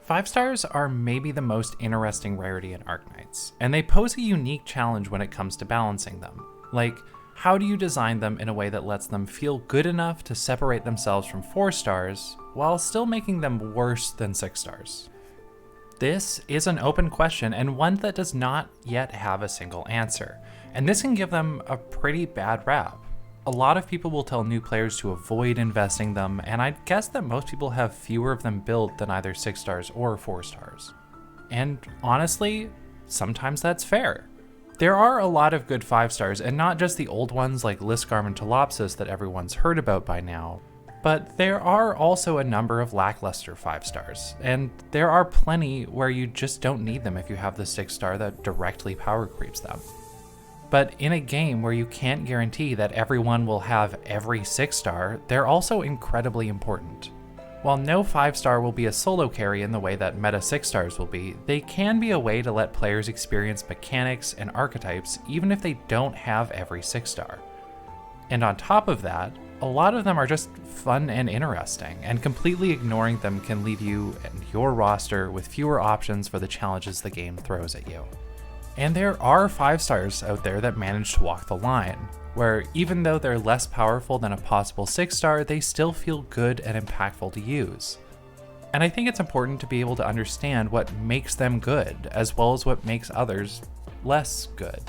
5 stars are maybe the most interesting rarity in Arknights, and they pose a unique challenge when it comes to balancing them. Like, how do you design them in a way that lets them feel good enough to separate themselves from 4 stars, while still making them worse than 6 stars? This is an open question, and one that does not yet have a single answer, and this can give them a pretty bad rap. A lot of people will tell new players to avoid investing them, and I'd guess that most people have fewer of them built than either 6 stars or 4 stars. And honestly, sometimes that's fair. There are a lot of good 5 stars, and not just the old ones like Lisgarm and Talopsis that everyone's heard about by now, but there are also a number of lackluster 5 stars, and there are plenty where you just don't need them if you have the 6 star that directly power creeps them. But in a game where you can't guarantee that everyone will have every 6 star, they're also incredibly important. While no 5 star will be a solo carry in the way that meta 6 stars will be, they can be a way to let players experience mechanics and archetypes even if they don't have every 6 star. And on top of that, a lot of them are just fun and interesting, and completely ignoring them can leave you and your roster with fewer options for the challenges the game throws at you. And there are 5 stars out there that manage to walk the line, where even though they're less powerful than a possible 6 star, they still feel good and impactful to use. And I think it's important to be able to understand what makes them good, as well as what makes others less good.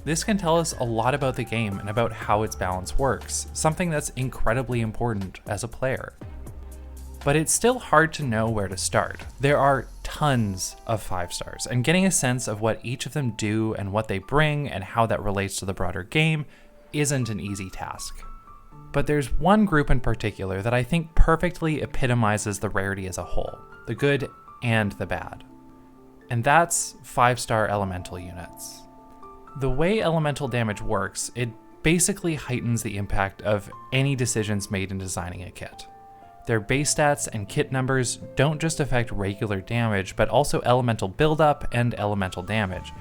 This can tell us a lot about the game and about how its balance works, something that's incredibly important as a player. But it's still hard to know where to start. There are tons of 5 stars, and getting a sense of what each of them do and what they bring and how that relates to the broader game isn't an easy task. But there's one group in particular that I think perfectly epitomizes the rarity as a whole, the good and the bad. And that's 5 star elemental units. The way elemental damage works, it basically heightens the impact of any decisions made in designing a kit. Their base stats and kit numbers don't just affect regular damage, but also elemental buildup and elemental damage,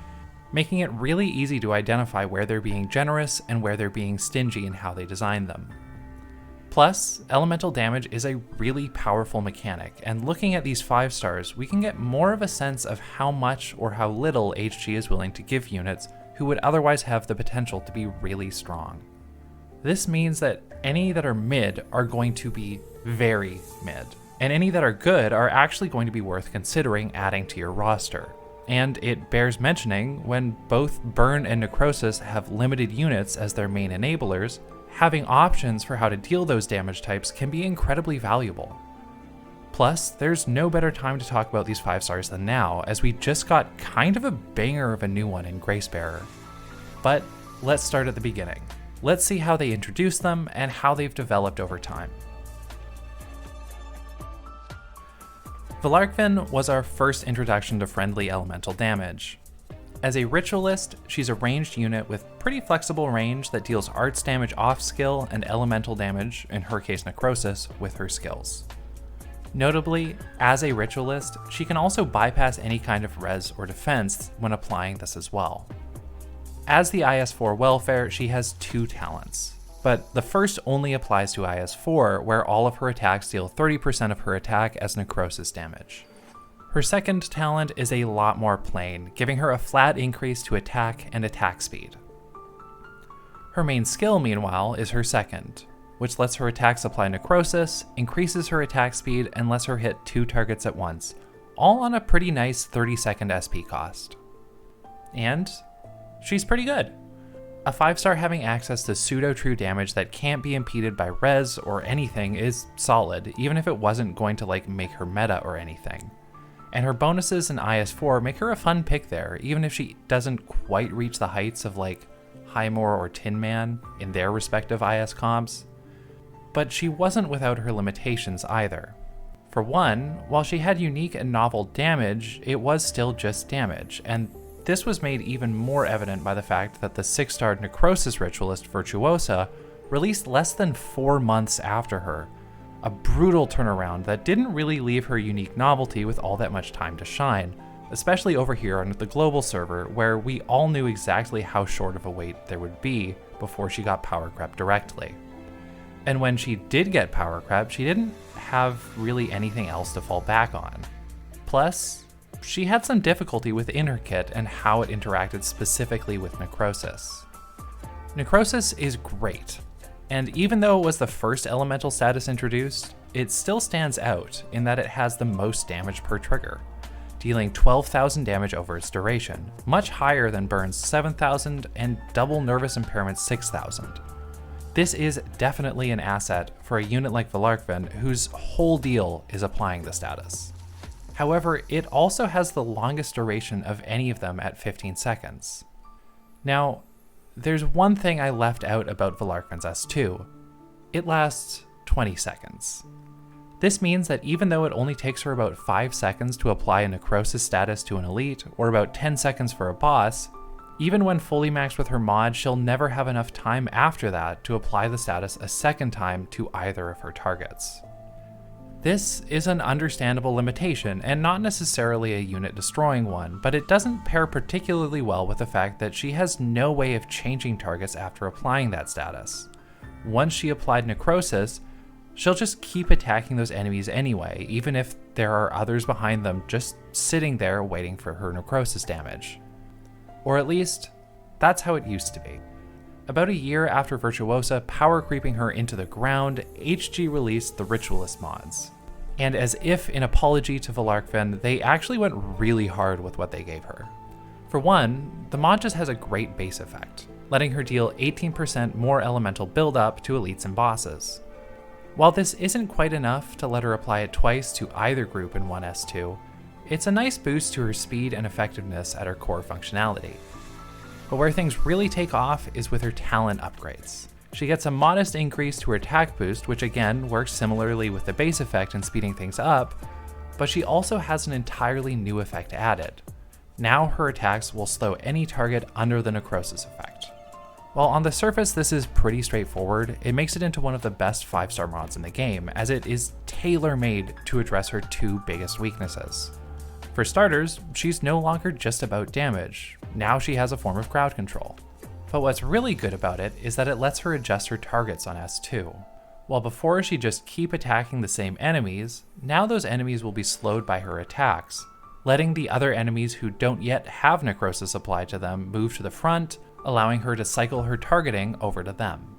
making it really easy to identify where they're being generous and where they're being stingy in how they design them. Plus, elemental damage is a really powerful mechanic, and looking at these 5 stars, we can get more of a sense of how much or how little HG is willing to give units who would otherwise have the potential to be really strong. This means that any that are mid are going to be very mid, and any that are good are actually going to be worth considering adding to your roster. And it bears mentioning, when both Burn and Necrosis have limited units as their main enablers, having options for how to deal those damage types can be incredibly valuable. Plus, there's no better time to talk about these 5 stars than now, as we just got kind of a banger of a new one in Gracebearer. But let's start at the beginning. Let's see how they introduced them and how they've developed over time. Valarqvin was our first introduction to friendly elemental damage. As a ritualist, she's a ranged unit with pretty flexible range that deals arts damage off skill and elemental damage, in her case necrosis, with her skills. Notably, as a ritualist, she can also bypass any kind of res or defense when applying this as well. As the IS-4 welfare, she has 2 talents, but the first only applies to IS-4, where all of her attacks deal 30% of her attack as necrosis damage. Her second talent is a lot more plain, giving her a flat increase to attack and attack speed. Her main skill, meanwhile, is her second, which lets her attacks apply necrosis, increases her attack speed, and lets her hit 2 targets at once, all on a pretty nice 30-second SP cost. And she's pretty good. A 5 star having access to pseudo-true damage that can't be impeded by res or anything is solid, even if it wasn't going to make her meta or anything. And her bonuses in IS-4 make her a fun pick there, even if she doesn't quite reach the heights of Highmore or Tin Man in their respective IS comps. But she wasn't without her limitations either. For one, while she had unique and novel damage, it was still just damage, and this was made even more evident by the fact that the 6-star Necrosis Ritualist Virtuosa released less than 4 months after her, a brutal turnaround that didn't really leave her unique novelty with all that much time to shine, especially over here on the global server, where we all knew exactly how short of a wait there would be before she got power crept directly. And when she did get power crept, she didn't have really anything else to fall back on. Plus, she had some difficulty within her kit and how it interacted specifically with Necrosis. Necrosis is great, and even though it was the first elemental status introduced, it still stands out in that it has the most damage per trigger, dealing 12,000 damage over its duration, much higher than Burn's 7,000 and double Nervous Impairment's 6,000. This is definitely an asset for a unit like Valarqvin, whose whole deal is applying the status. However, it also has the longest duration of any of them at 15 seconds. Now, there's one thing I left out about Valarqvin's S2. It lasts 20 seconds. This means that even though it only takes her about 5 seconds to apply a Necrosis status to an elite, or about 10 seconds for a boss, even when fully maxed with her mod, she'll never have enough time after that to apply the status a second time to either of her targets. This is an understandable limitation, and not necessarily a unit destroying one, but it doesn't pair particularly well with the fact that she has no way of changing targets after applying that status. Once she applied Necrosis, she'll just keep attacking those enemies anyway, even if there are others behind them just sitting there waiting for her Necrosis damage. Or at least, that's how it used to be. About a year after Virtuosa power creeping her into the ground, HG released the Ritualist mods. And as if in apology to Valarqvin, they actually went really hard with what they gave her. For one, the mod just has a great base effect, letting her deal 18% more elemental build-up to elites and bosses. While this isn't quite enough to let her apply it twice to either group in one S2, it's a nice boost to her speed and effectiveness at her core functionality. But where things really take off is with her talent upgrades. She gets a modest increase to her attack boost, which again works similarly with the base effect in speeding things up, but she also has an entirely new effect added. Now her attacks will slow any target under the Necrosis effect. While on the surface this is pretty straightforward, it makes it into one of the best 5-star mods in the game, as it is tailor-made to address her two biggest weaknesses. For starters, she's no longer just about damage. Now she has a form of crowd control. But what's really good about it is that it lets her adjust her targets on S2. While before she'd just keep attacking the same enemies, now those enemies will be slowed by her attacks, letting the other enemies who don't yet have Necrosis applied to them move to the front, allowing her to cycle her targeting over to them.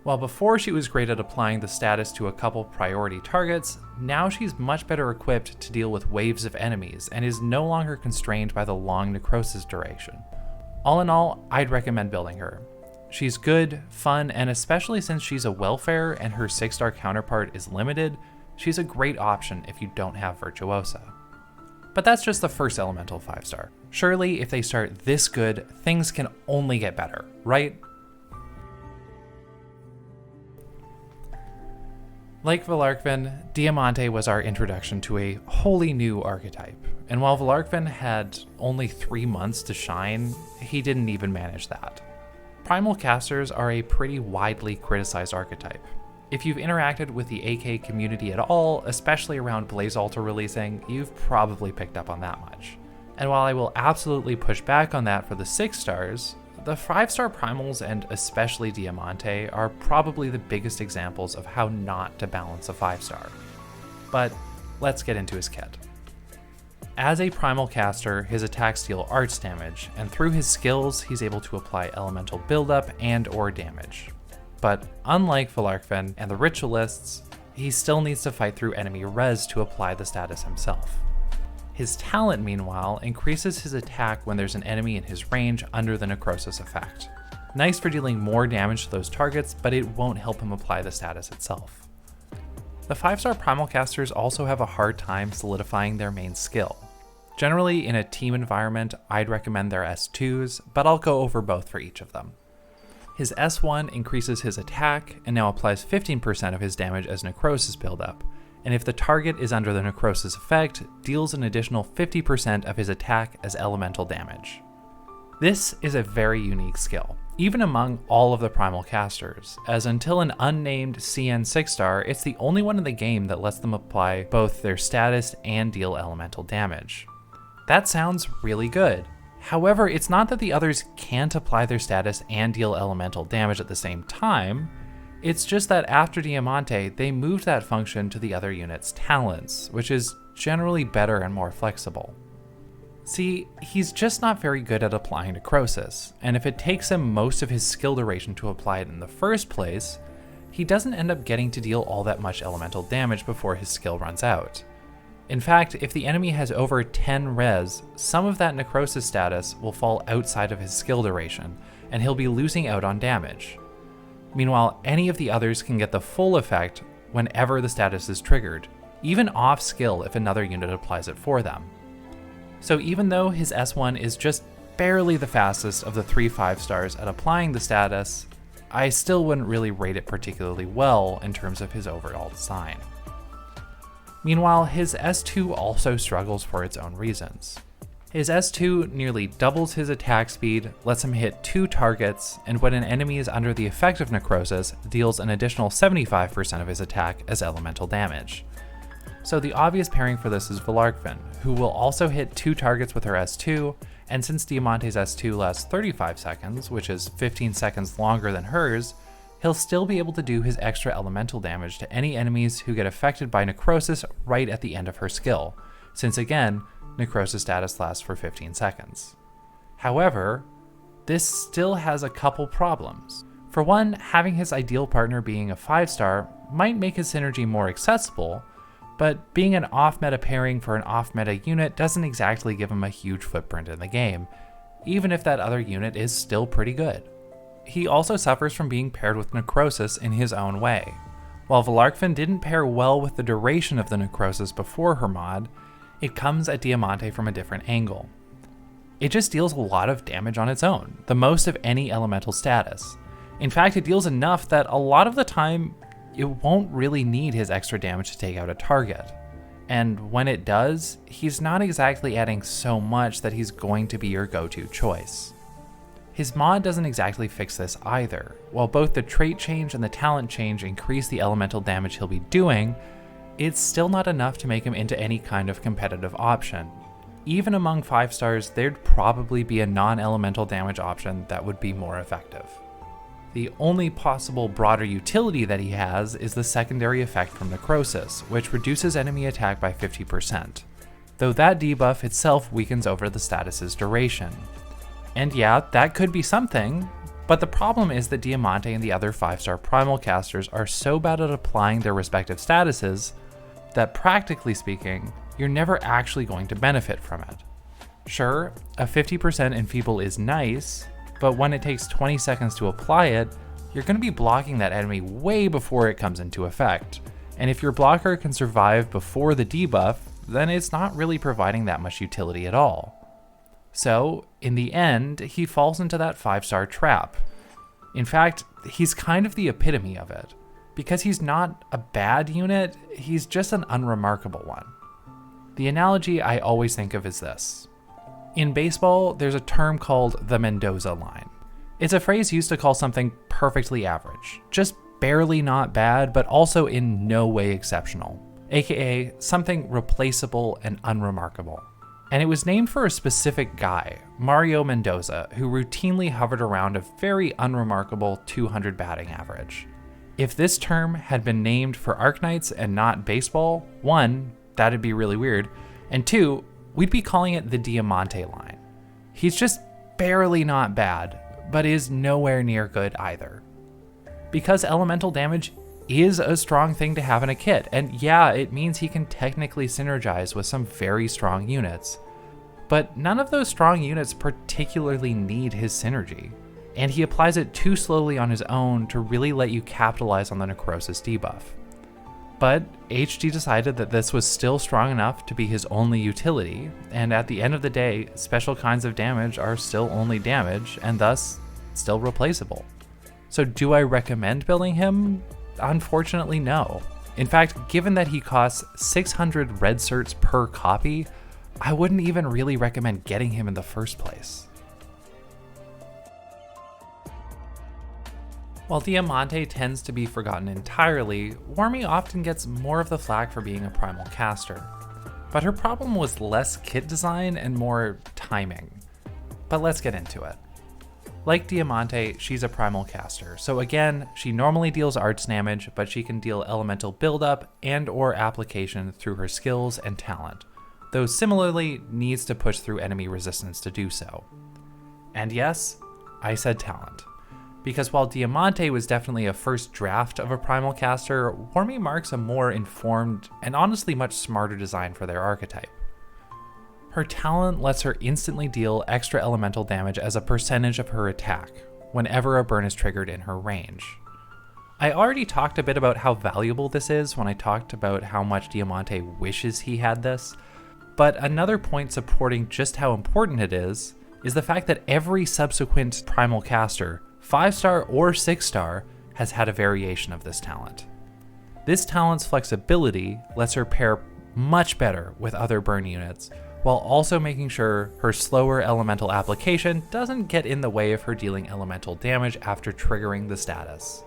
While before she was great at applying the status to a couple priority targets, now she's much better equipped to deal with waves of enemies and is no longer constrained by the long Necrosis duration. All in all, I'd recommend building her. She's good, fun, and especially since she's a welfare and her 6-star counterpart is limited, she's a great option if you don't have Virtuosa. But that's just the first elemental 5-star. Surely, if they start this good, things can only get better, right? Like Valarqvin, Diamante was our introduction to a wholly new archetype, and while Valarqvin had only 3 months to shine, he didn't even manage that. Primal casters are a pretty widely criticized archetype. If you've interacted with the AK community at all, especially around Blaze Altar releasing, you've probably picked up on that much. And while I will absolutely push back on that for the 6 stars, the 5-star primals and especially Diamante are probably the biggest examples of how not to balance a 5-star. But let's get into his kit. As a primal caster, his attacks deal arts damage, and through his skills, he's able to apply elemental buildup and or damage. But unlike Valarqvin and the Ritualists, he still needs to fight through enemy res to apply the status himself. His talent, meanwhile, increases his attack when there's an enemy in his range under the Necrosis effect. Nice for dealing more damage to those targets, but it won't help him apply the status itself. The 5-star primal casters also have a hard time solidifying their main skill. Generally, in a team environment, I'd recommend their S2s, but I'll go over both for each of them. His S1 increases his attack and now applies 15% of his damage as Necrosis buildup, and if the target is under the Necrosis effect, deals an additional 50% of his attack as elemental damage. This is a very unique skill, even among all of the primal casters, as until an unnamed CN 6-star, it's the only one in the game that lets them apply both their status and deal elemental damage. That sounds really good. However, it's not that the others can't apply their status and deal elemental damage at the same time. It's just that after Diamante, they moved that function to the other unit's talents, which is generally better and more flexible. See, he's just not very good at applying necrosis, and if it takes him most of his skill duration to apply it in the first place, he doesn't end up getting to deal all that much elemental damage before his skill runs out. In fact, if the enemy has over 10 res, some of that necrosis status will fall outside of his skill duration, and he'll be losing out on damage. Meanwhile, any of the others can get the full effect whenever the status is triggered, even off skill if another unit applies it for them. So even though his S1 is just barely the fastest of the 3 5-stars at applying the status, I still wouldn't really rate it particularly well in terms of his overall design. Meanwhile, his S2 also struggles for its own reasons. His S2 nearly doubles his attack speed, lets him hit 2 targets, and when an enemy is under the effect of necrosis, deals an additional 75% of his attack as elemental damage. So the obvious pairing for this is Valarqvin, who will also hit 2 targets with her S2, and since Diamante's S2 lasts 35 seconds, which is 15 seconds longer than hers, he'll still be able to do his extra elemental damage to any enemies who get affected by necrosis right at the end of her skill, since again, necrosis status lasts for 15 seconds. However, this still has a couple problems. For one, having his ideal partner being a 5-star might make his synergy more accessible, but being an off-meta pairing for an off-meta unit doesn't exactly give him a huge footprint in the game, even if that other unit is still pretty good. He also suffers from being paired with necrosis in his own way. While Valarqvin didn't pair well with the duration of the necrosis before her mod, it comes at Diamante from a different angle. It just deals a lot of damage on its own, the most of any elemental status. In fact, it deals enough that a lot of the time, it won't really need his extra damage to take out a target. And when it does, he's not exactly adding so much that he's going to be your go-to choice. His mod doesn't exactly fix this either. While both the trait change and the talent change increase the elemental damage he'll be doing, it's still not enough to make him into any kind of competitive option. Even among 5-stars, there'd probably be a non-elemental damage option that would be more effective. The only possible broader utility that he has is the secondary effect from necrosis, which reduces enemy attack by 50%, though that debuff itself weakens over the status's duration. And yeah, that could be something, but the problem is that Diamante and the other 5-star primal casters are so bad at applying their respective statuses that practically speaking, you're never actually going to benefit from it. Sure, a 50% enfeeble is nice, but when it takes 20 seconds to apply it, you're going to be blocking that enemy way before it comes into effect. And if your blocker can survive before the debuff, then it's not really providing that much utility at all. So, in the end, he falls into that 5-star trap. In fact, he's kind of the epitome of it. Because he's not a bad unit, he's just an unremarkable one. The analogy I always think of is this. In baseball, there's a term called the Mendoza line. It's a phrase used to call something perfectly average, just barely not bad, but also in no way exceptional, aka something replaceable and unremarkable. And it was named for a specific guy, Mario Mendoza, who routinely hovered around a very unremarkable 200 batting average. If this term had been named for Arknights and not baseball, 1, that'd be really weird, and 2, we'd be calling it the Diamante line. He's just barely not bad, but is nowhere near good either. Because elemental damage is a strong thing to have in a kit, and yeah, it means he can technically synergize with some very strong units, but none of those strong units particularly need his synergy, and he applies it too slowly on his own to really let you capitalize on the necrosis debuff. But HG decided that this was still strong enough to be his only utility, and at the end of the day, special kinds of damage are still only damage, and thus, still replaceable. So do I recommend building him? Unfortunately, no. In fact, given that he costs 600 red certs per copy, I wouldn't even really recommend getting him in the first place. While Diamante tends to be forgotten entirely, Warmy often gets more of the flack for being a primal caster. But her problem was less kit design and more timing. But let's get into it. Like Diamante, she's a primal caster, so again, she normally deals arts damage, but she can deal elemental buildup and or application through her skills and talent, though similarly needs to push through enemy resistance to do so. And yes, I said talent. Because while Diamante was definitely a first draft of a primal caster, Warmy marks a more informed and honestly much smarter design for their archetype. Her talent lets her instantly deal extra elemental damage as a percentage of her attack, whenever a burn is triggered in her range. I already talked a bit about how valuable this is when I talked about how much Diamante wishes he had this, but another point supporting just how important it is the fact that every subsequent primal caster, 5-star or 6-star, has had a variation of this talent. This talent's flexibility lets her pair much better with other burn units, while also making sure her slower elemental application doesn't get in the way of her dealing elemental damage after triggering the status.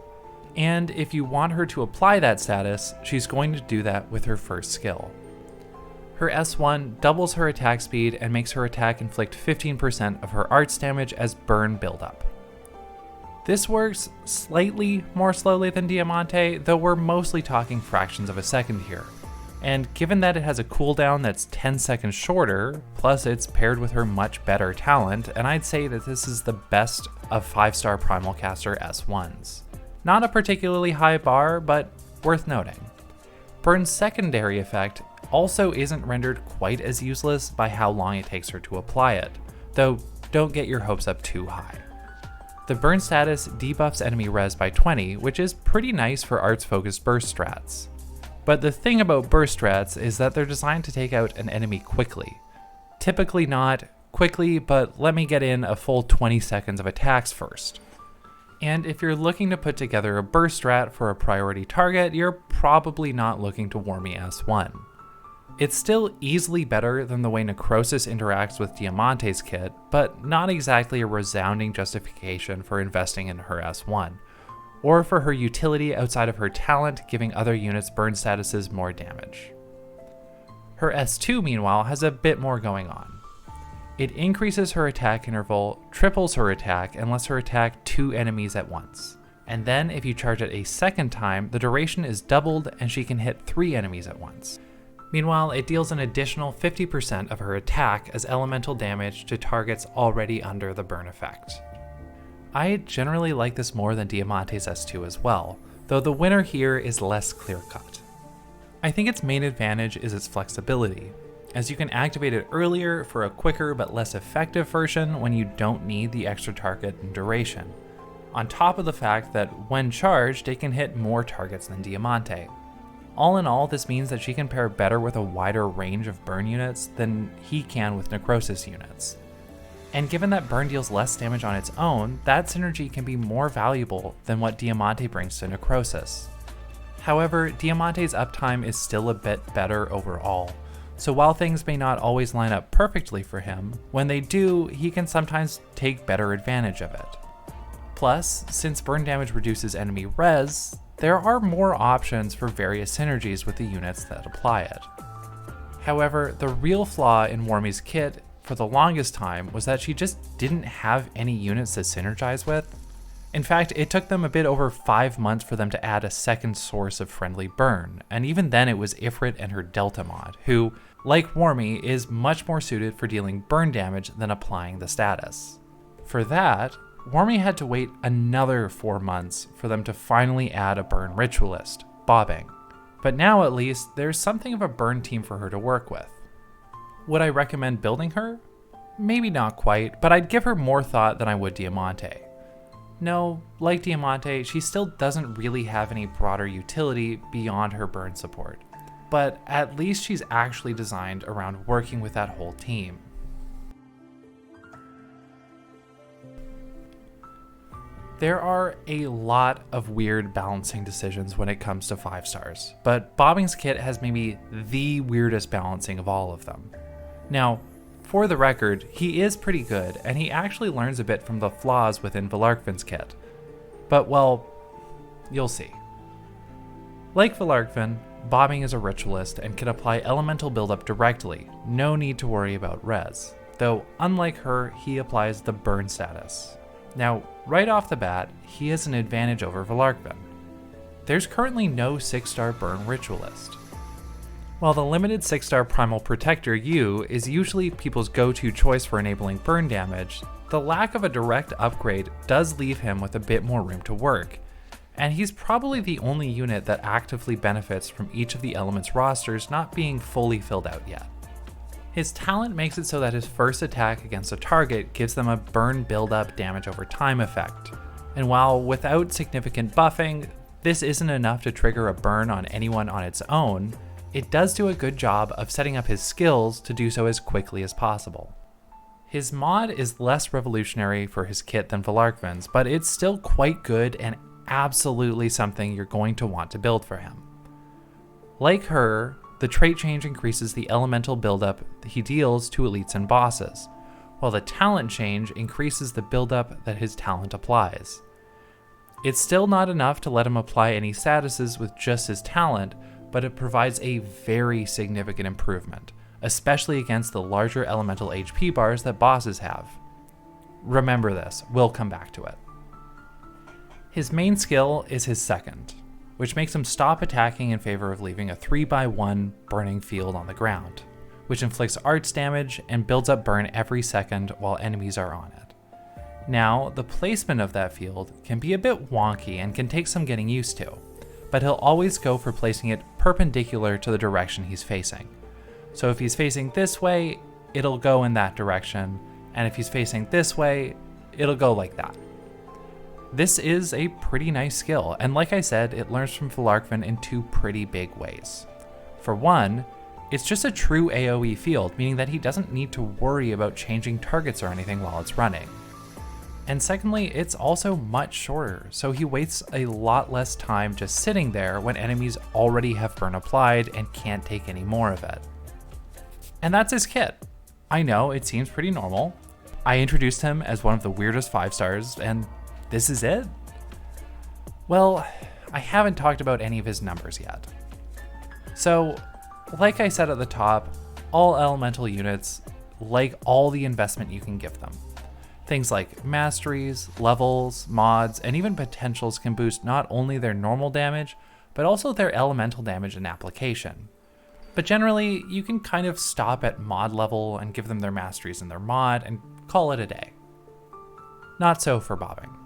And if you want her to apply that status, she's going to do that with her first skill. Her S1 doubles her attack speed and makes her attack inflict 15% of her arts damage as burn buildup. This works slightly more slowly than Diamante, though we're mostly talking fractions of a second here. And given that it has a cooldown that's 10 seconds shorter, plus it's paired with her much better talent, and I'd say that this is the best of 5-star primal caster S1s. Not a particularly high bar, but worth noting. Burn's secondary effect also isn't rendered quite as useless by how long it takes her to apply it, though don't get your hopes up too high. The burn status debuffs enemy res by 20, which is pretty nice for arts-focused burst strats. But the thing about burst strats is that they're designed to take out an enemy quickly. Typically not quickly, but let me get in a full 20 seconds of attacks first. And if you're looking to put together a burst strat for a priority target, you're probably not looking to Warmy S1. It's still easily better than the way Necrosis interacts with Diamante's kit, but not exactly a resounding justification for investing in her S1. Or for her utility outside of her talent giving other units burn statuses more damage. Her S2, meanwhile, has a bit more going on. It increases her attack interval, triples her attack, and lets her attack 2 enemies at once. And then if you charge it a second time, the duration is doubled and she can hit 3 enemies at once. Meanwhile, it deals an additional 50% of her attack as elemental damage to targets already under the burn effect. I generally like this more than Diamante's S2 as well, though the winner here is less clear-cut. I think its main advantage is its flexibility, as you can activate it earlier for a quicker but less effective version when you don't need the extra target and duration, on top of the fact that when charged it can hit more targets than Diamante. All in all, this means that she can pair better with a wider range of burn units than he can with Necrosis units. And given that burn deals less damage on its own, that synergy can be more valuable than what Diamante brings to Necrosis. However, Diamante's uptime is still a bit better overall, so while things may not always line up perfectly for him, when they do, he can sometimes take better advantage of it. Plus, since burn damage reduces enemy res, there are more options for various synergies with the units that apply it. However, the real flaw in Warmy's kit for the longest time was that she just didn't have any units to synergize with. In fact, it took them a bit over 5 months for them to add a second source of friendly burn, and even then it was Ifrit and her Delta mod, who, like Warmy, is much more suited for dealing burn damage than applying the status. For that, Warmy had to wait another 4 months for them to finally add a burn ritualist, Bobbing. But now at least, there's something of a burn team for her to work with. Would I recommend building her? Maybe not quite, but I'd give her more thought than I would Diamante. No, like Diamante, she still doesn't really have any broader utility beyond her burn support, but at least she's actually designed around working with that whole team. There are a lot of weird balancing decisions when it comes to 5 stars, but Bobbing's kit has maybe the weirdest balancing of all of them. Now, for the record, he is pretty good, and he actually learns a bit from the flaws within Valarqvin's kit. But, well, you'll see. Like Valarqvin, Bobbing is a ritualist and can apply elemental buildup directly, no need to worry about res, though unlike her, he applies the burn status. Now, right off the bat, he has an advantage over Valarqvin. There's currently no 6-star burn ritualist. While the limited 6-star primal protector U is usually people's go-to choice for enabling burn damage, the lack of a direct upgrade does leave him with a bit more room to work, and he's probably the only unit that actively benefits from each of the elements' rosters not being fully filled out yet. His talent makes it so that his first attack against a target gives them a burn build-up damage over time effect, and while without significant buffing, this isn't enough to trigger a burn on anyone on its own, it does do a good job of setting up his skills to do so as quickly as possible. His mod is less revolutionary for his kit than Valarqvin's, but it's still quite good and absolutely something you're going to want to build for him. Like her, the trait change increases the elemental buildup he deals to elites and bosses, while the talent change increases the buildup that his talent applies. It's still not enough to let him apply any statuses with just his talent, but it provides a very significant improvement, especially against the larger elemental HP bars that bosses have. Remember this, we'll come back to it. His main skill is his second, which makes him stop attacking in favor of leaving a 3x1 burning field on the ground, which inflicts arts damage and builds up burn every second while enemies are on it. Now, the placement of that field can be a bit wonky and can take some getting used to, but he'll always go for placing it perpendicular to the direction he's facing. So if he's facing this way, it'll go in that direction, and if he's facing this way, it'll go like that. This is a pretty nice skill, and like I said, it learns from Valarqvin in two pretty big ways. For one, it's just a true AoE field, meaning that he doesn't need to worry about changing targets or anything while it's running. And secondly, it's also much shorter, so he wastes a lot less time just sitting there when enemies already have burn applied and can't take any more of it. And that's his kit. I know, it seems pretty normal. I introduced him as one of the weirdest 5-stars, and this is it? Well, I haven't talked about any of his numbers yet. So, like I said at the top, all elemental units like all the investment you can give them. Things like masteries, levels, mods, and even potentials can boost not only their normal damage, but also their elemental damage and application. But generally, you can kind of stop at mod level and give them their masteries and their mod and call it a day. Not so for bobbing.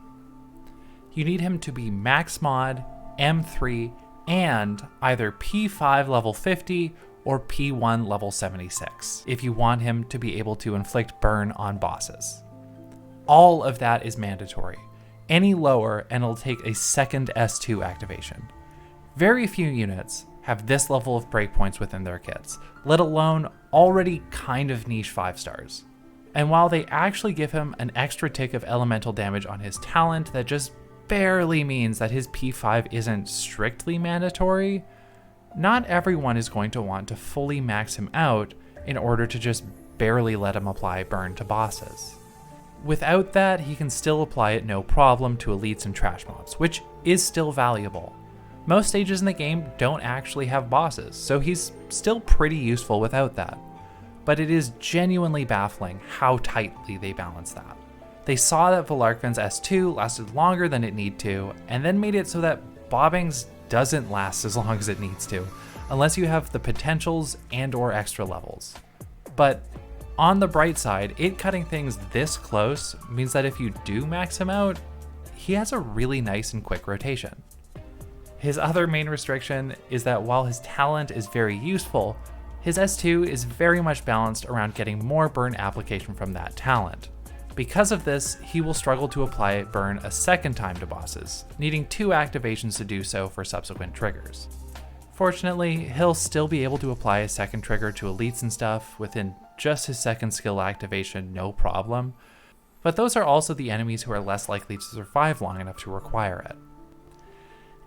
You need him to be max mod, M3, and either P5 level 50 or P1 level 76 if you want him to be able to inflict burn on bosses. All of that is mandatory. Any lower and it'll take a second S2 activation. Very few units have this level of breakpoints within their kits, let alone already kind of niche 5-stars. And while they actually give him an extra tick of elemental damage on his talent that just barely means that his P5 isn't strictly mandatory, not everyone is going to want to fully max him out in order to just barely let him apply burn to bosses. Without that, he can still apply it no problem to elites and trash mobs, which is still valuable. Most stages in the game don't actually have bosses, so he's still pretty useful without that. But it is genuinely baffling how tightly they balance that. They saw that Valarqvin's S2 lasted longer than it need to, and then made it so that Bobbing's doesn't last as long as it needs to, unless you have the potentials and or extra levels. But on the bright side, it cutting things this close means that if you do max him out, he has a really nice and quick rotation. His other main restriction is that while his talent is very useful, his S2 is very much balanced around getting more burn application from that talent. Because of this, he will struggle to apply burn a second time to bosses, needing 2 activations to do so for subsequent triggers. Fortunately, he'll still be able to apply a second trigger to elites and stuff within just his second skill activation, no problem, but those are also the enemies who are less likely to survive long enough to require it.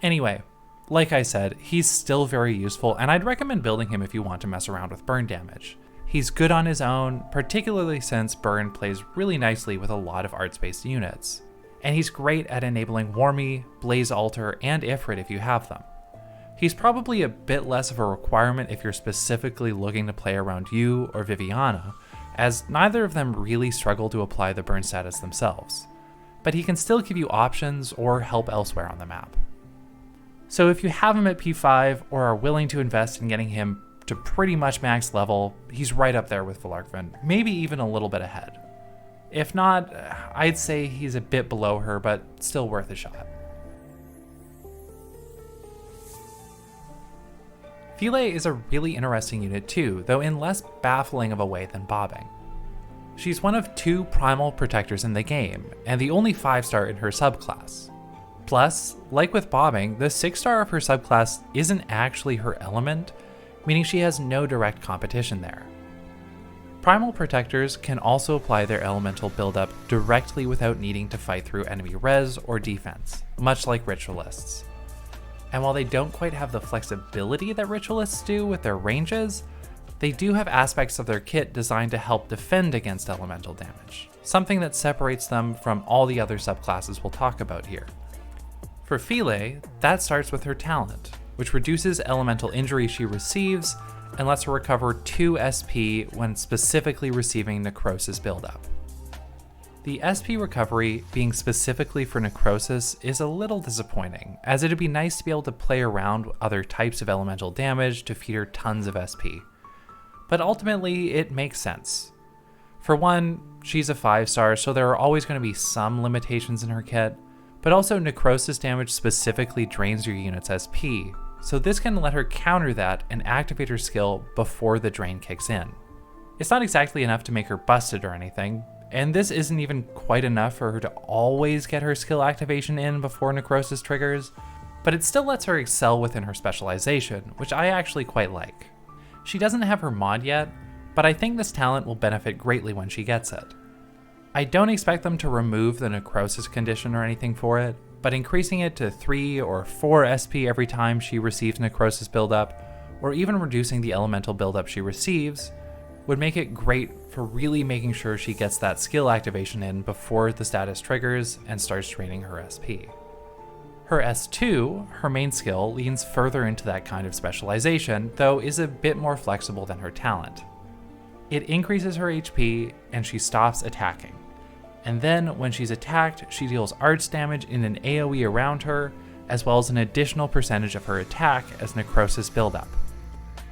Anyway, like I said, he's still very useful, and I'd recommend building him if you want to mess around with burn damage. He's good on his own, particularly since burn plays really nicely with a lot of arts-based units. And he's great at enabling Warmy, Blaze Altar, and Ifrit if you have them. He's probably a bit less of a requirement if you're specifically looking to play around you or Viviana, as neither of them really struggle to apply the burn status themselves. but he can still give you options or help elsewhere on the map. So if you have him at P5 or are willing to invest in getting him to pretty much max level, he's right up there with Valarqvin, maybe even a little bit ahead. If not, I'd say he's a bit below her, but still worth a shot. Philae is a really interesting unit too, though in less baffling of a way than bobbing. She's one of 2 primal protectors in the game, and the only 5-star in her subclass. Plus, like with bobbing, the 6-star of her subclass isn't actually her element, meaning she has no direct competition there. Primal protectors can also apply their elemental buildup directly without needing to fight through enemy res or defense, much like ritualists. And while they don't quite have the flexibility that ritualists do with their ranges, they do have aspects of their kit designed to help defend against elemental damage, something that separates them from all the other subclasses we'll talk about here. For Philae, that starts with her talent, which reduces elemental injury she receives and lets her recover 2 SP when specifically receiving necrosis buildup. The SP recovery being specifically for necrosis is a little disappointing, as it'd be nice to be able to play around with other types of elemental damage to feed her tons of SP. But ultimately, it makes sense. For one, she's a 5-star, so there are always going to be some limitations in her kit, but also necrosis damage specifically drains your unit's SP, so this can let her counter that and activate her skill before the drain kicks in. It's not exactly enough to make her busted or anything, and this isn't even quite enough for her to always get her skill activation in before necrosis triggers, but it still lets her excel within her specialization, which I actually quite like. She doesn't have her mod yet, but I think this talent will benefit greatly when she gets it. I don't expect them to remove the necrosis condition or anything for it, but increasing it to 3 or 4 SP every time she receives necrosis buildup, or even reducing the elemental buildup she receives, would make it great for really making sure she gets that skill activation in before the status triggers and starts draining her SP. Her S2, her main skill, leans further into that kind of specialization, though is a bit more flexible than her talent. It increases her HP and she stops attacking. And then when she's attacked, she deals arts damage in an AoE around her, as well as an additional percentage of her attack as necrosis buildup.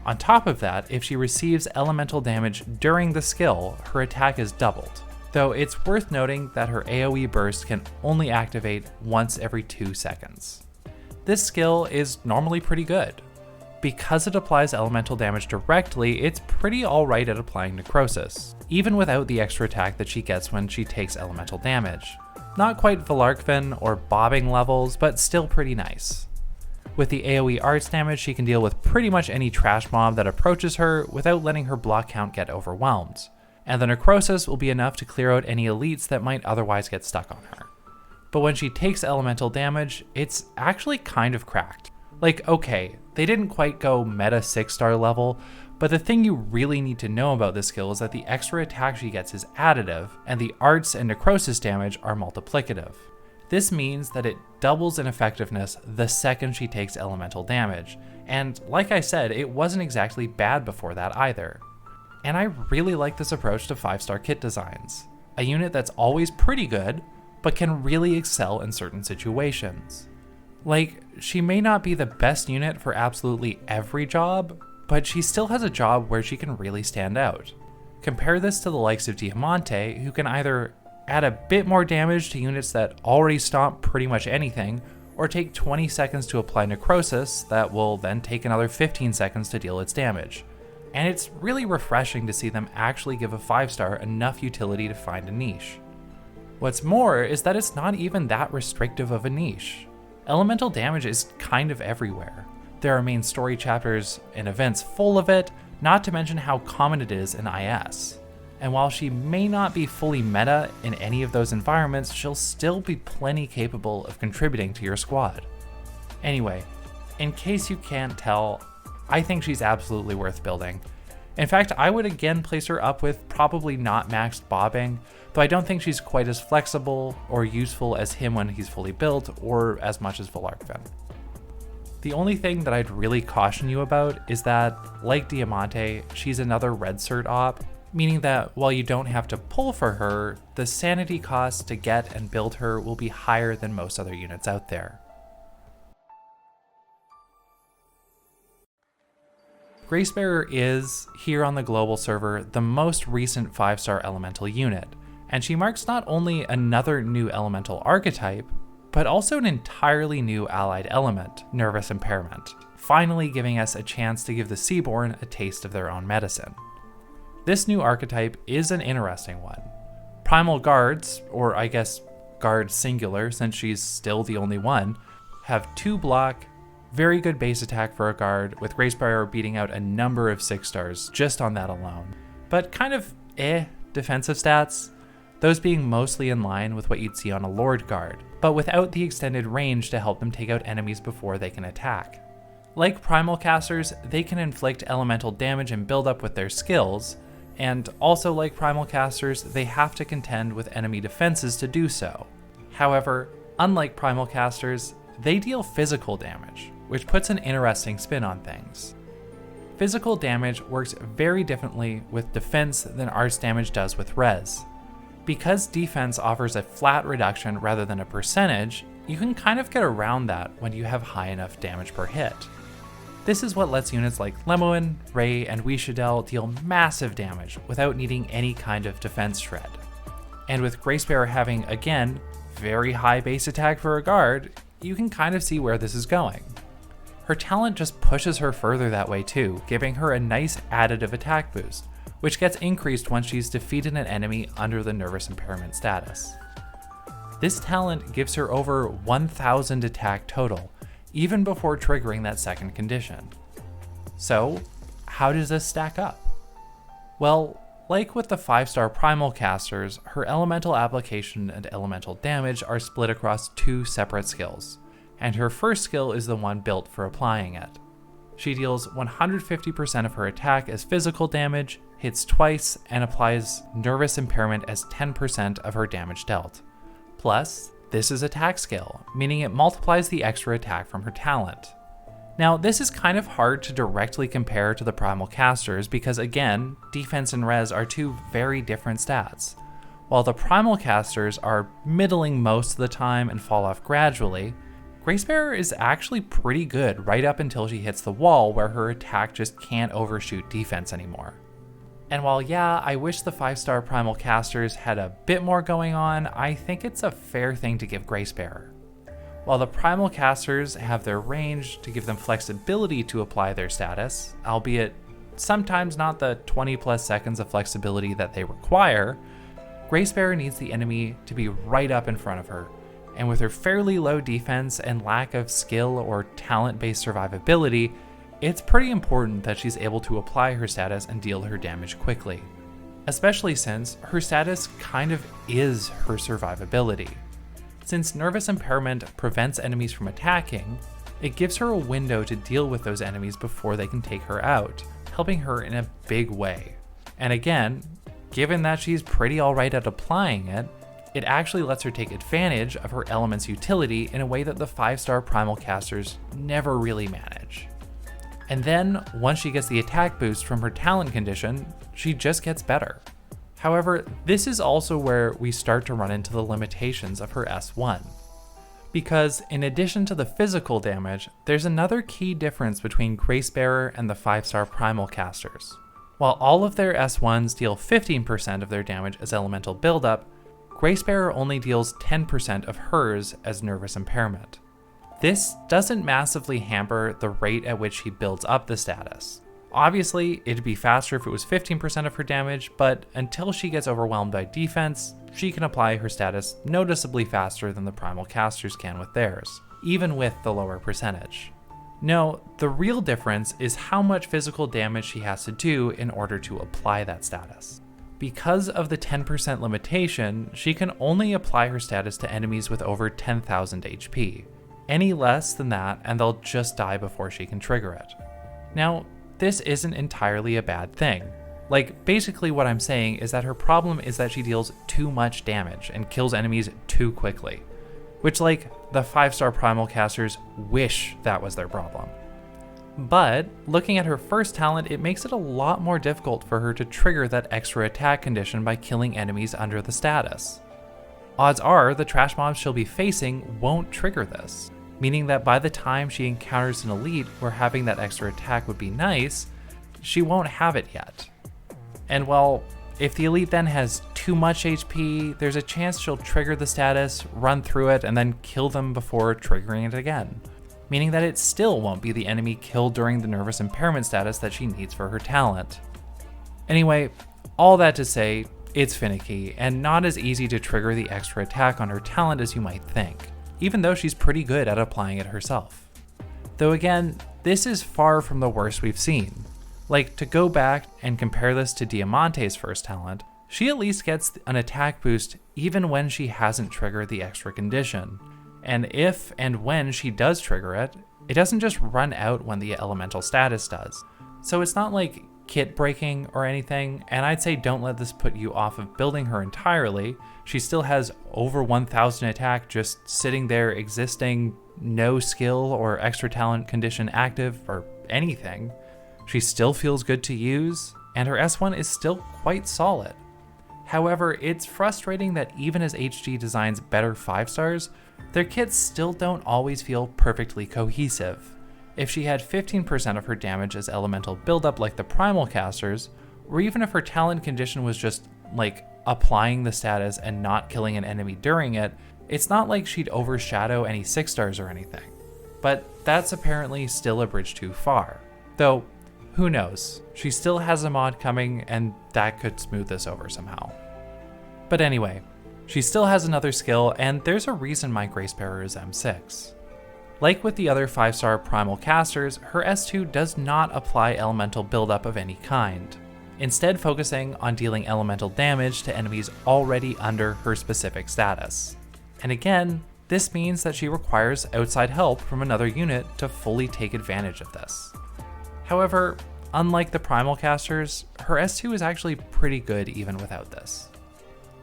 On top of that, if she receives elemental damage during the skill, her attack is doubled, though it's worth noting that her AoE burst can only activate once every 2 seconds. This skill is normally pretty good. Because it applies elemental damage directly, it's pretty alright at applying necrosis, even without the extra attack that she gets when she takes elemental damage. Not quite Valarqvin or bobbing levels, but still pretty nice. With the AoE arts damage, she can deal with pretty much any trash mob that approaches her without letting her block count get overwhelmed, and the necrosis will be enough to clear out any elites that might otherwise get stuck on her. But when she takes elemental damage, it's actually kind of cracked. Like, okay, they didn't quite go meta 6-star level, but the thing you really need to know about this skill is that the extra attack she gets is additive, and the arts and necrosis damage are multiplicative. This means that it doubles in effectiveness the second she takes elemental damage, and like I said, it wasn't exactly bad before that either. And I really like this approach to 5-star kit designs, a unit that's always pretty good, but can really excel in certain situations. Like, she may not be the best unit for absolutely every job, but she still has a job where she can really stand out. Compare this to the likes of Diamante, who can either add a bit more damage to units that already stomp pretty much anything, or take 20 seconds to apply necrosis that will then take another 15 seconds to deal its damage. And it's really refreshing to see them actually give a 5-star enough utility to find a niche. What's more is that it's not even that restrictive of a niche. Elemental damage is kind of everywhere. There are main story chapters and events full of it, not to mention how common it is in IS. And while she may not be fully meta in any of those environments, she'll still be plenty capable of contributing to your squad. Anyway, in case you can't tell, I think she's absolutely worth building. In fact, I would again place her up with probably not maxed bobbing, though I don't think she's quite as flexible or useful as him when he's fully built, or as much as Valarqvin. The only thing that I'd really caution you about is that, like Diamante, she's another red cert op, meaning that while you don't have to pull for her, the sanity cost to get and build her will be higher than most other units out there. Gracebearer is, here on the global server, the most recent 5-star elemental unit, and she marks not only another new elemental archetype, but also an entirely new allied element, nervous impairment, finally giving us a chance to give the Seaborn a taste of their own medicine. This new archetype is an interesting one. Primal guards, or I guess guard singular since she's still the only one, have 2 block, very good base attack for a guard, with Gracebearer beating out a number of 6-stars just on that alone. But kind of defensive stats, those being mostly in line with what you'd see on a Lord Guard, but without the extended range to help them take out enemies before they can attack. Like primal casters, they can inflict elemental damage and build up with their skills, and also like primal casters, they have to contend with enemy defenses to do so. However, unlike primal casters, they deal physical damage, which puts an interesting spin on things. Physical damage works very differently with defense than arts damage does with res. Because defense offers a flat reduction rather than a percentage, you can kind of get around that when you have high enough damage per hit. This is what lets units like Lemoen, Ray, and Wishadel deal massive damage without needing any kind of defense shred. And with Gracebearer having, again, very high base attack for a guard, you can kind of see where this is going. Her talent just pushes her further that way too, giving her a nice additive attack boost, which gets increased once she's defeated an enemy under the nervous impairment status. This talent gives her over 1,000 attack total, even before triggering that second condition. So, how does this stack up? Well, like with the 5-star primal casters, her elemental application and elemental damage are split across 2 separate skills, and her first skill is the one built for applying it. She deals 150% of her attack as physical damage, hits twice, and applies nervous impairment as 10% of her damage dealt. Plus, this is attack scale, meaning it multiplies the extra attack from her talent. Now, this is kind of hard to directly compare to the primal casters because, again, defense and res are 2 very different stats. While the primal casters are middling most of the time and fall off gradually, Gracebearer is actually pretty good right up until she hits the wall where her attack just can't overshoot defense anymore. And while yeah, I wish the 5-star primal casters had a bit more going on, I think it's a fair thing to give Gracebearer. While the primal casters have their range to give them flexibility to apply their status, albeit sometimes not the 20+ seconds of flexibility that they require, Gracebearer needs the enemy to be right up in front of her, and with her fairly low defense and lack of skill or talent-based survivability, it's pretty important that she's able to apply her status and deal her damage quickly, especially since her status kind of is her survivability. Since nervous impairment prevents enemies from attacking, it gives her a window to deal with those enemies before they can take her out, helping her in a big way. And again, given that she's pretty alright at applying it, it actually lets her take advantage of her element's utility in a way that the 5-star primal casters never really manage. And then, once she gets the attack boost from her talent condition, she just gets better. However, this is also where we start to run into the limitations of her S1. Because in addition to the physical damage, there's another key difference between Gracebearer and the 5-star primal casters. While all of their S1s deal 15% of their damage as elemental buildup, Gracebearer only deals 10% of hers as nervous impairment. This doesn't massively hamper the rate at which she builds up the status. Obviously, it'd be faster if it was 15% of her damage, but until she gets overwhelmed by defense, she can apply her status noticeably faster than the primal casters can with theirs, even with the lower percentage. No, the real difference is how much physical damage she has to do in order to apply that status. Because of the 10% limitation, she can only apply her status to enemies with over 10,000 HP. Any less than that, and they'll just die before she can trigger it. Now, this isn't entirely a bad thing. Like, basically what I'm saying is that her problem is that she deals too much damage and kills enemies too quickly. Which, like, the 5-star primal casters wish that was their problem. But looking at her first talent, it makes it a lot more difficult for her to trigger that extra attack condition by killing enemies under the status. Odds are the trash mobs she'll be facing won't trigger this, meaning that by the time she encounters an elite where having that extra attack would be nice, she won't have it yet. And well, if the elite then has too much HP, there's a chance she'll trigger the status, run through it, and then kill them before triggering it again, meaning that it still won't be the enemy killed during the nervous impairment status that she needs for her talent. Anyway, all that to say, it's finicky, and not as easy to trigger the extra attack on her talent as you might think, even though she's pretty good at applying it herself. Though again, this is far from the worst we've seen. Like, to go back and compare this to Diamante's first talent, she at least gets an attack boost even when she hasn't triggered the extra condition. And if and when she does trigger it, it doesn't just run out when the elemental status does. So it's not like kit breaking or anything, and I'd say don't let this put you off of building her entirely. She still has over 1000 attack just sitting there existing, no skill or extra talent condition active or anything. She still feels good to use, and her S1 is still quite solid. However, it's frustrating that even as HG designs better 5 stars, their kits still don't always feel perfectly cohesive. If she had 15% of her damage as elemental buildup like the primal casters, or even if her talent condition was just like applying the status and not killing an enemy during it, it's not like she'd overshadow any 6 stars or anything. But that's apparently still a bridge too far. Though, who knows? She still has a mod coming, and that could smooth this over somehow. But anyway, she still has another skill, and there's a reason my Gracebearer is M6. Like with the other 5-star primal casters, her S2 does not apply elemental buildup of any kind, instead focusing on dealing elemental damage to enemies already under her specific status. And again, this means that she requires outside help from another unit to fully take advantage of this. However, unlike the primal casters, her S2 is actually pretty good even without this.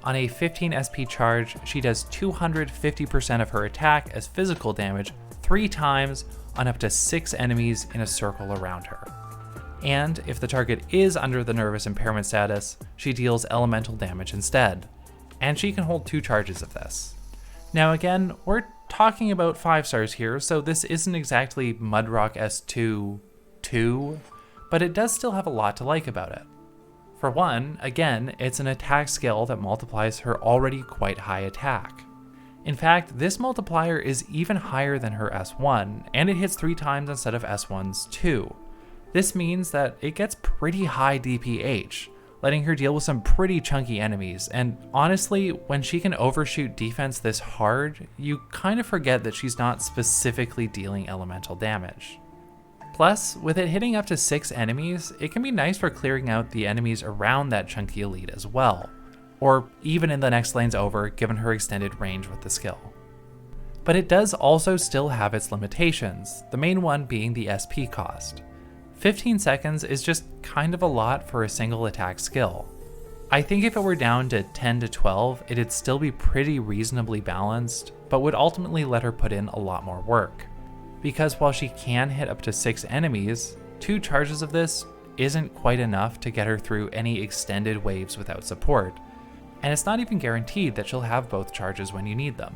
On a 15 SP charge, she does 250% of her attack as physical damage 3 times on up to 6 enemies in a circle around her. And if the target is under the nervous impairment status, she deals elemental damage instead. And she can hold 2 charges of this. Now again, we're talking about 5 stars here, so this isn't exactly Mudrock S2 2, but it does still have a lot to like about it. For one, again, it's an attack skill that multiplies her already quite high attack. In fact, this multiplier is even higher than her S1, and it hits 3 times instead of S1's 2. This means that it gets pretty high DPH, letting her deal with some pretty chunky enemies, and honestly, when she can overshoot defense this hard, you kind of forget that she's not specifically dealing elemental damage. Plus, with it hitting up to 6 enemies, it can be nice for clearing out the enemies around that chunky elite as well, or even in the next lanes over given her extended range with the skill. But it does also still have its limitations, the main one being the SP cost. 15 seconds is just kind of a lot for a single attack skill. I think if it were down to 10 to 12, it'd still be pretty reasonably balanced, but would ultimately let her put in a lot more work. Because while she can hit up to 6 enemies, 2 charges of this isn't quite enough to get her through any extended waves without support, and it's not even guaranteed that she'll have both charges when you need them.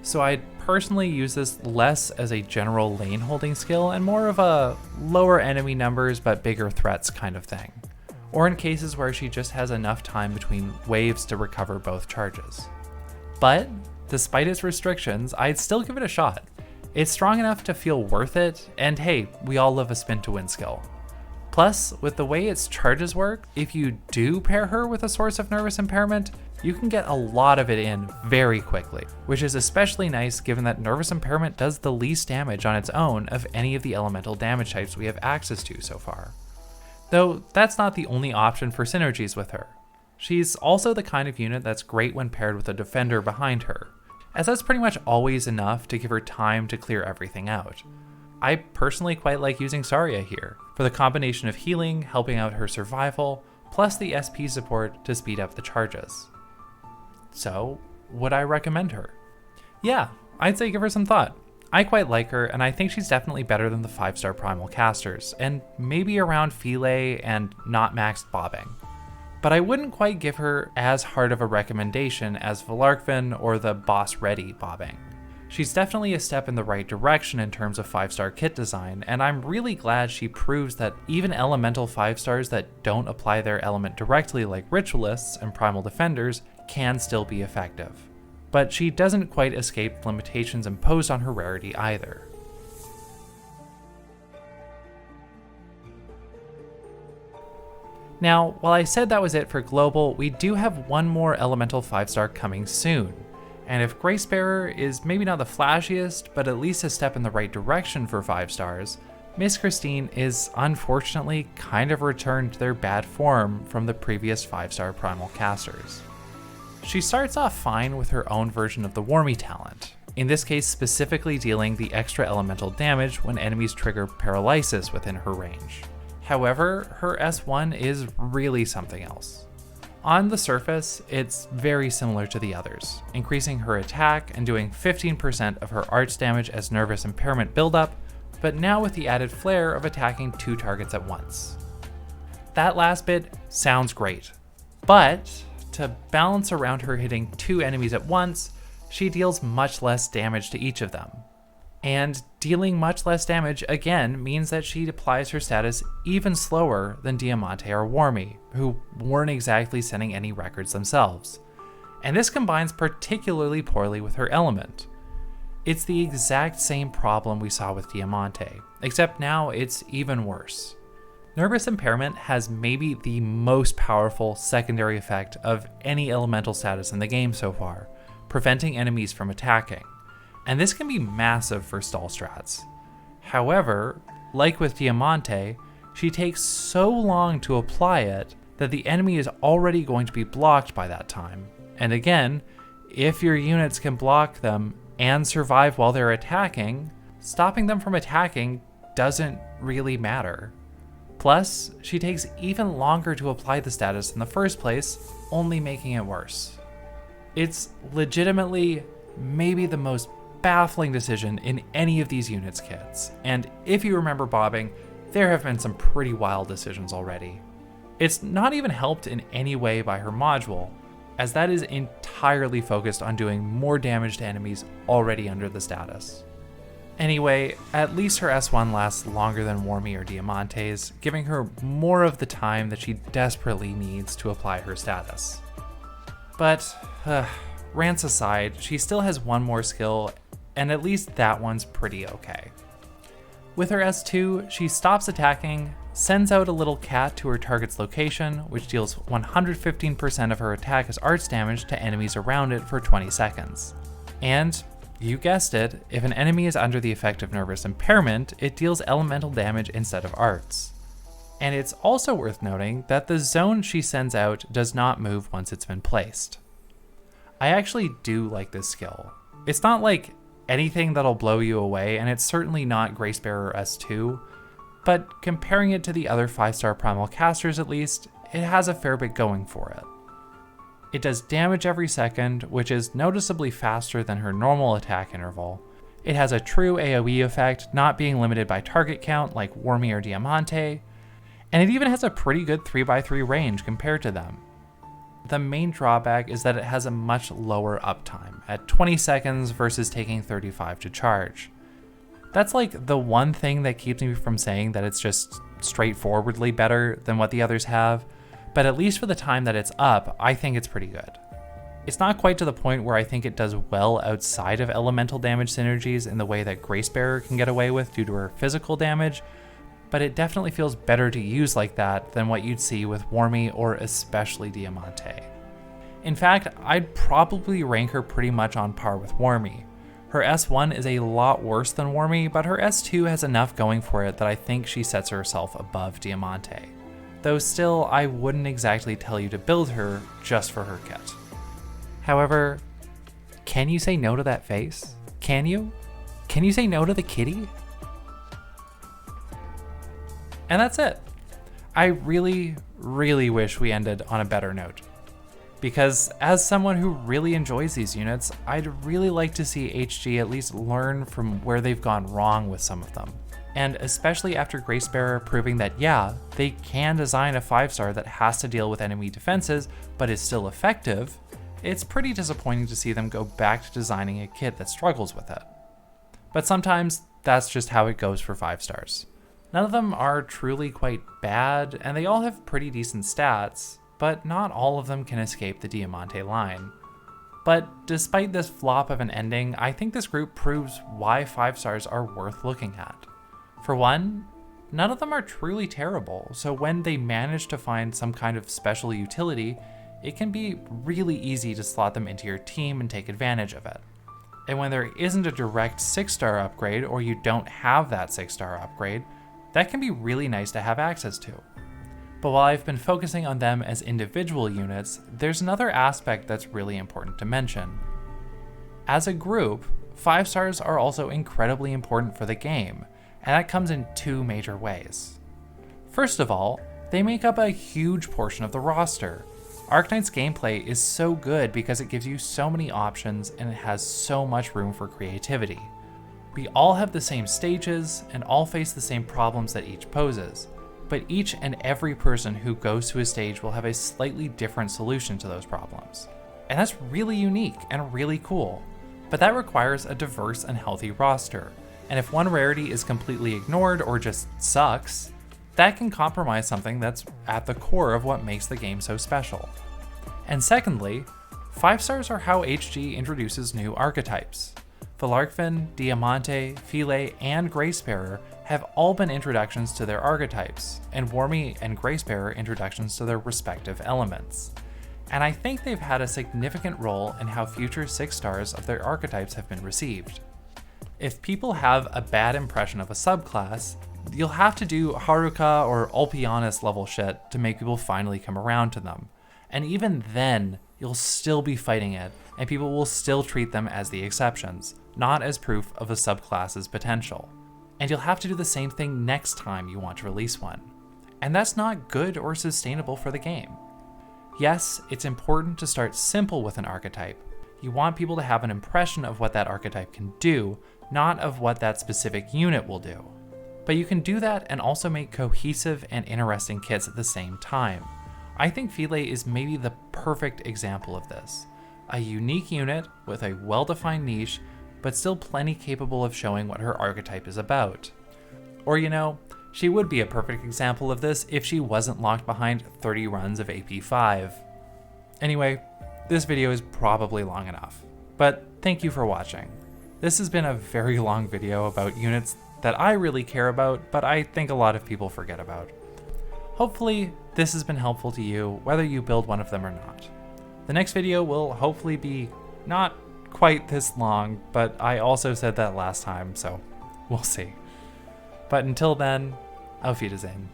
So I'd personally use this less as a general lane holding skill and more of a lower enemy numbers but bigger threats kind of thing, or in cases where she just has enough time between waves to recover both charges. But despite its restrictions, I'd still give it a shot. It's strong enough to feel worth it, and hey, we all love a spin to win skill. Plus, with the way its charges work, if you do pair her with a source of nervous impairment, you can get a lot of it in very quickly, which is especially nice given that nervous impairment does the least damage on its own of any of the elemental damage types we have access to so far. Though that's not the only option for synergies with her. She's also the kind of unit that's great when paired with a defender behind her, as that's pretty much always enough to give her time to clear everything out. I personally quite like using Saria here, for the combination of healing, helping out her survival, plus the SP support to speed up the charges. So, would I recommend her? Yeah, I'd say give her some thought. I quite like her, and I think she's definitely better than the 5-star primal casters, and maybe around Philae and not maxed bobbing. But I wouldn't quite give her as hard of a recommendation as Valarqvin or the boss ready bobbing. She's definitely a step in the right direction in terms of 5-star kit design, and I'm really glad she proves that even elemental 5-stars that don't apply their element directly like ritualists and primal defenders can still be effective. But she doesn't quite escape the limitations imposed on her rarity either. Now, while I said that was it for global, we do have one more elemental 5-star coming soon. And if Gracebearer is maybe not the flashiest, but at least a step in the right direction for 5 stars, Miss Christine is unfortunately kind of returned to their bad form from the previous 5-star primal casters. She starts off fine with her own version of the Warmy talent, in this case specifically dealing the extra elemental damage when enemies trigger paralysis within her range. However, her S1 is really something else. On the surface, it's very similar to the others, increasing her attack and doing 15% of her arts damage as nervous impairment buildup, but now with the added flair of attacking 2 targets at once. That last bit sounds great, but to balance around her hitting 2 enemies at once, she deals much less damage to each of them. And dealing much less damage again means that she applies her status even slower than Diamante or Warmy, who weren't exactly setting any records themselves. And this combines particularly poorly with her element. It's the exact same problem we saw with Diamante, except now it's even worse. Nervous impairment has maybe the most powerful secondary effect of any elemental status in the game so far, preventing enemies from attacking. And this can be massive for stall strats. However, like with Diamante, she takes so long to apply it that the enemy is already going to be blocked by that time. And again, if your units can block them and survive while they're attacking, stopping them from attacking doesn't really matter. Plus, she takes even longer to apply the status in the first place, only making it worse. It's legitimately maybe the most baffling decision in any of these units kits, and if you remember bobbing, there have been some pretty wild decisions already. It's not even helped in any way by her module, as that is entirely focused on doing more damage to enemies already under the status. Anyway, at least her S1 lasts longer than Warmy or Diamante's, giving her more of the time that she desperately needs to apply her status. But, rants aside, she still has one more skill, and at least that one's pretty okay. With her S2, she stops attacking, sends out a little cat to her target's location, which deals 115% of her attack as arts damage to enemies around it for 20 seconds. And, you guessed it, if an enemy is under the effect of nervous impairment, it deals elemental damage instead of arts. And it's also worth noting that the zone she sends out does not move once it's been placed. I actually do like this skill. It's not like anything that'll blow you away, and it's certainly not Gracebearer S2, but comparing it to the other 5-star primal casters at least, it has a fair bit going for it. It does damage every second, which is noticeably faster than her normal attack interval. It has a true AoE effect, not being limited by target count like Warmy or Diamante, and it even has a pretty good 3x3 range compared to them. The main drawback is that it has a much lower uptime, at 20 seconds versus taking 35 to charge. That's like the one thing that keeps me from saying that it's just straightforwardly better than what the others have, but at least for the time that it's up, I think it's pretty good. It's not quite to the point where I think it does well outside of elemental damage synergies in the way that Gracebearer can get away with due to her physical damage, but it definitely feels better to use like that than what you'd see with Warmy or especially Diamante. In fact, I'd probably rank her pretty much on par with Warmy. Her S1 is a lot worse than Warmy, but her S2 has enough going for it that I think she sets herself above Diamante. Though still, I wouldn't exactly tell you to build her just for her kit. However, can you say no to that face? Can you? Can you say no to the kitty? And that's it. I really, really wish we ended on a better note. Because as someone who really enjoys these units, I'd really like to see HG at least learn from where they've gone wrong with some of them. And especially after Gracebearer proving that yeah, they can design a 5-star that has to deal with enemy defenses, but is still effective, it's pretty disappointing to see them go back to designing a kit that struggles with it. But sometimes that's just how it goes for 5-stars. None of them are truly quite bad, and they all have pretty decent stats, but not all of them can escape the Diamante line. But despite this flop of an ending, I think this group proves why 5-stars are worth looking at. For one, none of them are truly terrible, so when they manage to find some kind of special utility, it can be really easy to slot them into your team and take advantage of it. And when there isn't a direct 6-star upgrade, or you don't have that 6-star upgrade, that can be really nice to have access to. But while I've been focusing on them as individual units, there's another aspect that's really important to mention. As a group, 5-stars are also incredibly important for the game, and that comes in two major ways. First of all, they make up a huge portion of the roster. Arknights gameplay is so good because it gives you so many options and it has so much room for creativity. We all have the same stages and all face the same problems that each poses, but each and every person who goes to a stage will have a slightly different solution to those problems. And that's really unique and really cool. But that requires a diverse and healthy roster, and if one rarity is completely ignored or just sucks, that can compromise something that's at the core of what makes the game so special. And secondly, 5-stars are how HG introduces new archetypes. Valarqvin, Diamante, Philae, and Gracebearer have all been introductions to their archetypes, and Warmy and Gracebearer introductions to their respective elements. And I think they've had a significant role in how future 6-stars of their archetypes have been received. If people have a bad impression of a subclass, you'll have to do Haruka or Ulpianus level shit to make people finally come around to them. And even then, you'll still be fighting it, and people will still treat them as the exceptions, not as proof of a subclass's potential. And you'll have to do the same thing next time you want to release one. And that's not good or sustainable for the game. Yes, it's important to start simple with an archetype. You want people to have an impression of what that archetype can do, not of what that specific unit will do. But you can do that and also make cohesive and interesting kits at the same time. I think Philae is maybe the perfect example of this. A unique unit with a well-defined niche, but still plenty capable of showing what her archetype is about. Or she would be a perfect example of this if she wasn't locked behind 30 runs of AP5. Anyway, this video is probably long enough, but thank you for watching. This has been a very long video about units that I really care about, but I think a lot of people forget about. Hopefully, this has been helpful to you, whether you build one of them or not. The next video will hopefully be not quite this long, but I also said that last time, so we'll see. But until then, auf Wiedersehen.